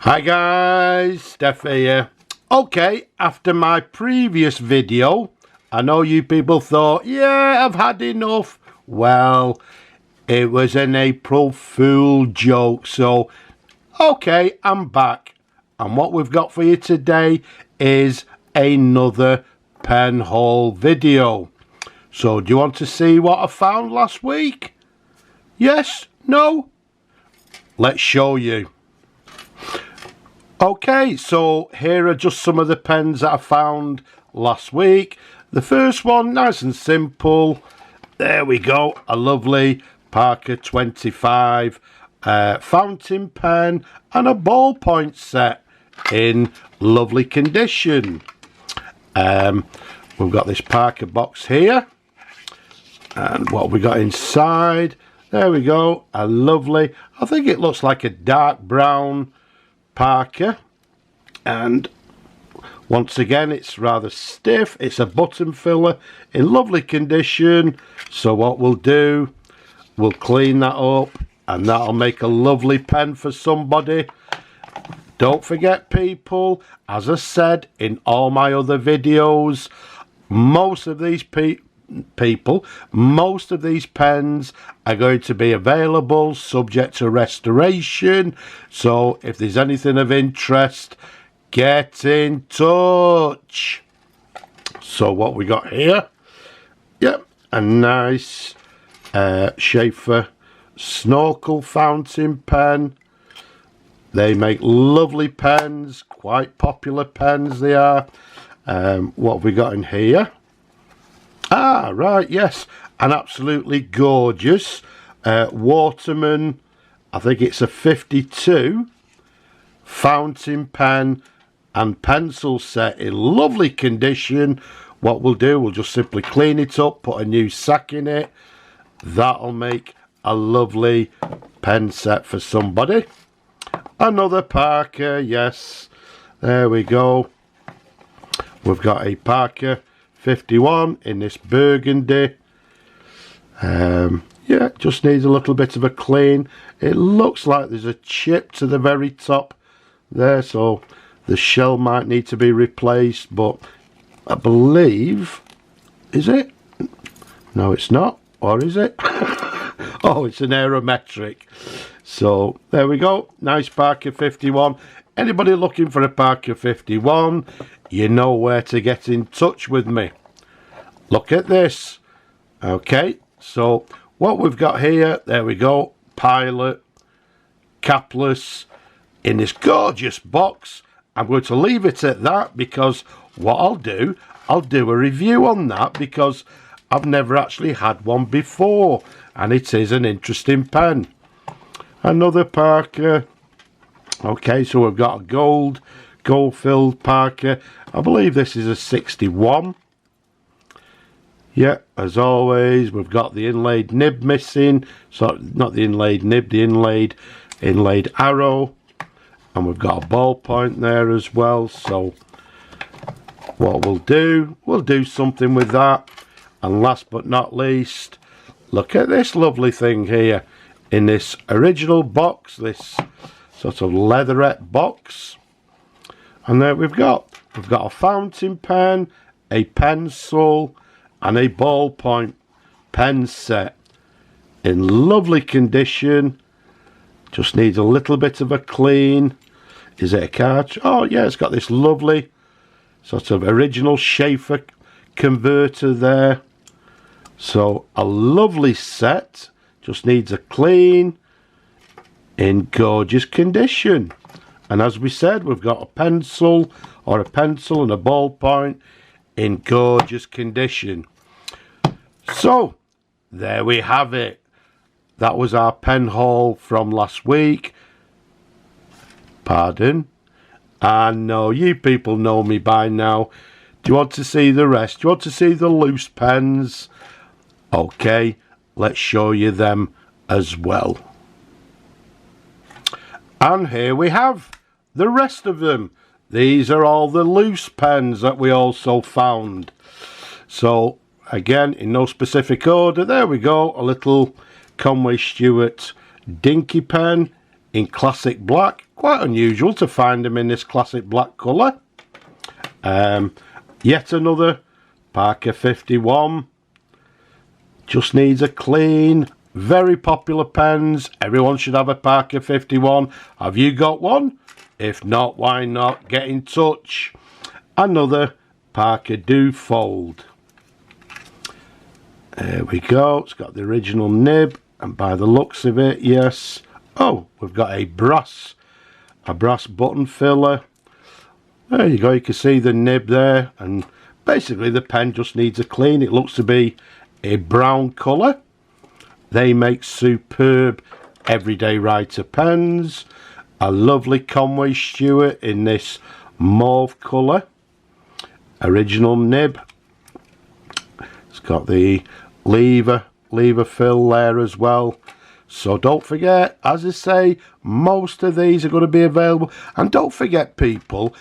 Hi guys, Steph here. Okay, after my previous video, I know you people thought, yeah, I've had enough. Well, it was an April Fool joke, so okay, I'm back. And what we've got for you today is another pen haul video. So do you want to see what I found last week? Yes? No? Let's show you. Okay, so here are just some of the pens that I found last week. The first one, nice and simple. There we go, a lovely Parker 25 fountain pen and a ballpoint set in lovely condition. We've got this Parker box here. And what we got inside, there we go, a lovely, I think it looks like a dark brown Parker, and once again it's rather stiff. It's a button filler in lovely condition, so what we'll do, we'll clean that up and that'll make a lovely pen for somebody. Don't forget people, as I said in all my other videos, most of these most of these pens are going to be available subject to restoration, so if there's anything of interest, get in touch. So what we got here, yep, a nice Schaefer snorkel fountain pen. They make lovely pens, quite popular pens they are. What have we got in here? Ah, right, yes, an absolutely gorgeous Waterman, I think it's a 52 fountain pen and pencil set in lovely condition. What we'll do, we'll just simply clean it up, put a new sack in it. That'll make a lovely pen set for somebody. Another Parker, yes, there we go. We've got a Parker 51 in this burgundy. Yeah, just needs a little bit of a clean. It looks like there's a chip to the very top there, so the shell might need to be replaced, but I believe, is it? No, it's not. Or is it? Oh, it's an aerometric. So there we go, nice Parker 51. Anybody looking for a Parker 51, you know where to get in touch with me. Look at this. Okay, so what we've got here, there we go, Pilot, capless, in this gorgeous box. I'm going to leave it at that because what I'll do a review on that because I've never actually had one before and it is an interesting pen. Another Parker. Okay, so we've got a gold-filled Parker. I believe this is a 61. Yeah, as always, we've got the inlaid nib missing. So, not the inlaid nib, the inlaid arrow. And we've got a ballpoint there as well. So, what we'll do something with that. And last but not least, look at this lovely thing here. In this original box, this sort of leatherette box, and there we've got a fountain pen, a pencil and a ballpoint pen set in lovely condition. Just needs a little bit of a clean. Is it a cartridge? Oh yeah, it's got this lovely sort of original Schaefer converter there, so a lovely set. Just needs a clean in gorgeous condition. And as we said, we've got a pencil and a ballpoint in gorgeous condition. So there we have it. That was our pen haul from last week. Pardon. I know you people know me by now. Do you want to see the rest? Do you want to see the loose pens? Okay, let's show you them as well. And here we have the rest of them. These are all the loose pens that we also found. So again, in no specific order, there we go, a little Conway Stewart Dinky pen in classic black. Quite unusual to find them in this classic black colour. Yet another Parker 51. Just needs a clean. Very popular pens. Everyone should have a Parker 51. Have you got one? If not, why not? Get in touch. Another Parker Do Fold. There we go. It's got the original nib. And by the looks of it, yes. Oh, we've got a brass button filler. There you go. You can see the nib there. And basically the pen just needs a clean. It looks to be a brown colour. They make superb everyday writer pens. A lovely Conway Stewart in this mauve colour. Original nib. It's got the lever fill there as well. So don't forget, as I say, most of these are going to be available. And don't forget, people,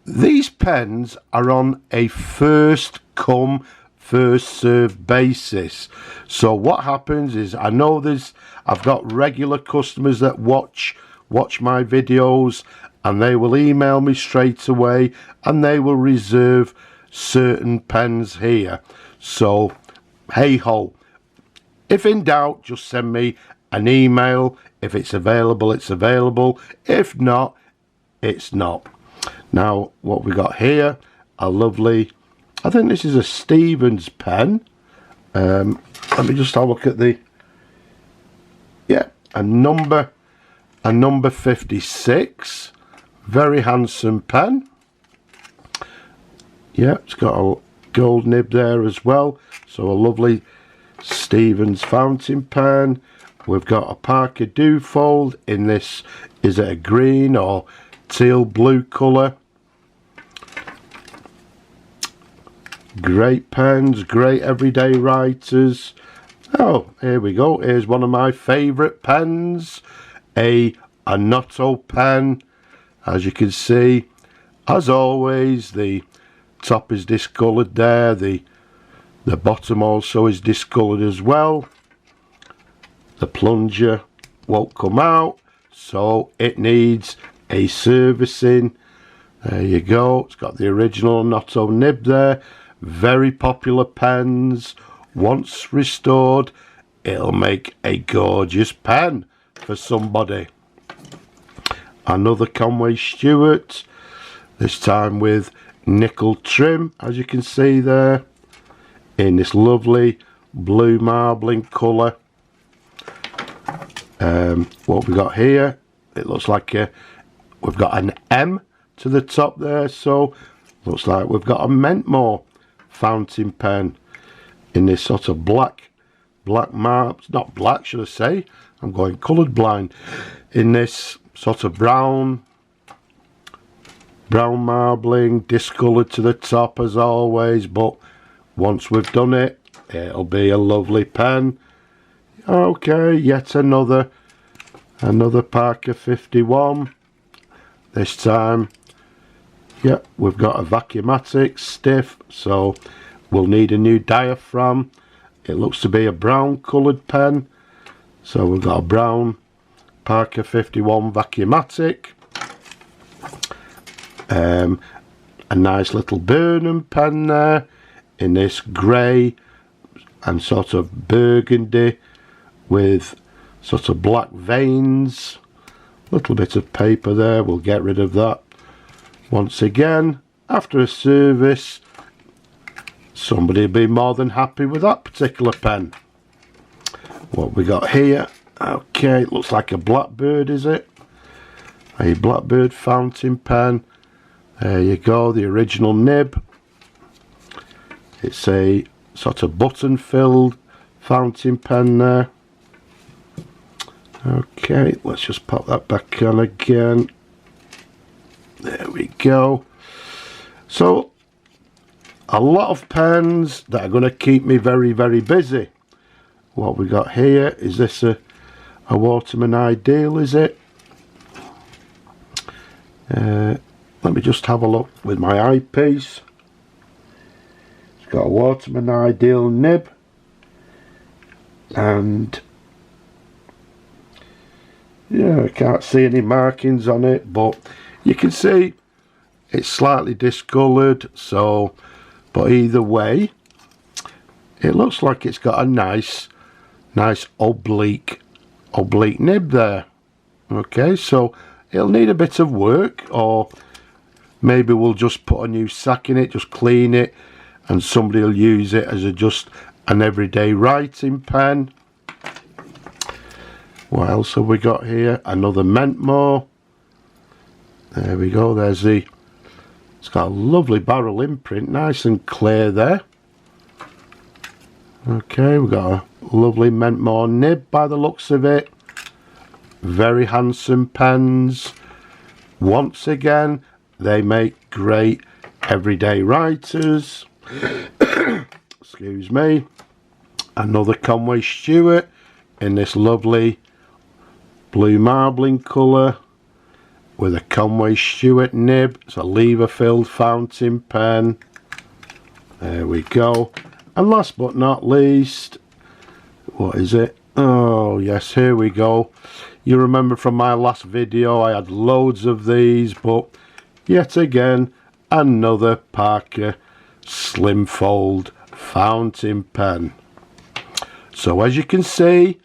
these pens are on a first come, first served basis. So what happens is, I know I've got regular customers that watch my videos, and they will email me straight away and they will reserve certain pens here. So hey ho, if in doubt, just send me an email. If it's available, it's available. If not, it's not. Now what we got here, a lovely, I think this is a Stevens pen. Let me just have a look at the, yeah, a number 56. Very handsome pen. Yeah, it's got a gold nib there as well. So a lovely Stevens fountain pen. We've got a Parker Do Fold in this, is it a green or teal blue colour? Great pens, great everyday writers. Oh, here we go. Here's one of my favourite pens, a Annotto pen. As you can see, as always, the top is discoloured there. The bottom also is discoloured as well. The plunger won't come out, so it needs a servicing. There you go. It's got the original Annotto nib there. Very popular pens. Once restored, it'll make a gorgeous pen for somebody. Another Conway Stewart, this time with nickel trim, as you can see there, in this lovely blue marbling colour. What we got here, it looks like we've got an M to the top there, so looks like we've got a Mentmore fountain pen in this sort of black marble, not black should I say, I'm going coloured blind, in this sort of brown marbling, discoloured to the top as always, but once we've done it, it'll be a lovely pen. Okay, yet another Parker 51. This time, yeah, we've got a Vacuumatic stiff, so we'll need a new diaphragm. It looks to be a brown coloured pen, so we've got a brown Parker 51 Vacuumatic. A nice little Burnham pen there in this grey and sort of burgundy with sort of black veins. Little bit of paper there, we'll get rid of that. Once again, after a service, somebody will be more than happy with that particular pen. What we got here, okay, it looks like a Blackbird, is it? A Blackbird fountain pen. There you go, the original nib. It's a sort of button filled fountain pen there. Okay, let's just pop that back on again. There we go. So a lot of pens that are going to keep me very, very busy. What we got here, is this a Waterman Ideal, is it? Let me just have a look with my eyepiece. It's got a Waterman Ideal nib, and Yeah, I can't see any markings on it, but you can see it's slightly discoloured, so, but either way, it looks like it's got a nice oblique nib there. Okay, so it'll need a bit of work, or maybe we'll just put a new sack in it, just clean it, and somebody will use it as just an everyday writing pen. What else have we got here? Another Mentmore. There we go, there's the, it's got a lovely barrel imprint, nice and clear there. Okay, we've got a lovely Mentmore nib by the looks of it. Very handsome pens. Once again, they make great everyday writers. Excuse me. Another Conway Stewart in this lovely blue marbling colour with a Conway Stewart nib. It's a lever filled fountain pen. There we go. And last but not least, what is it? Oh yes, here we go. You remember from my last video I had loads of these, but yet again another Parker Slim Fold fountain pen. So as you can see,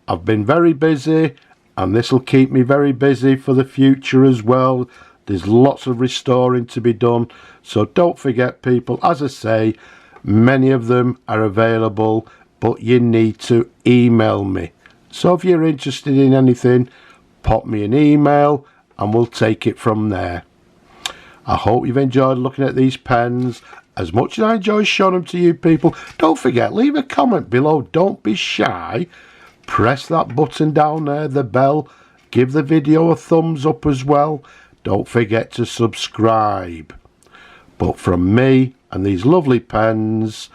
I've been very busy, and this will keep me very busy for the future as well. There's lots of restoring to be done, so don't forget people, as I say, many of them are available, but you need to email me. So if you're interested in anything, pop me an email and we'll take it from there. I hope you've enjoyed looking at these pens as much as I enjoy showing them to you people. Don't forget, leave a comment below. Don't be shy. Press that button down there, the bell. Give the video a thumbs up as well. Don't forget to subscribe. But from me and these lovely pens,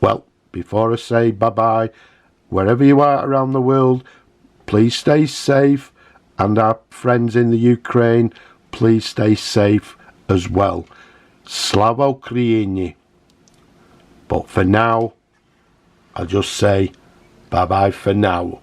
well, before I say bye-bye, wherever you are around the world, please stay safe, and our friends in the Ukraine, please stay safe as well. Slava Ukraini. But for now, I'll just say bye-bye for now.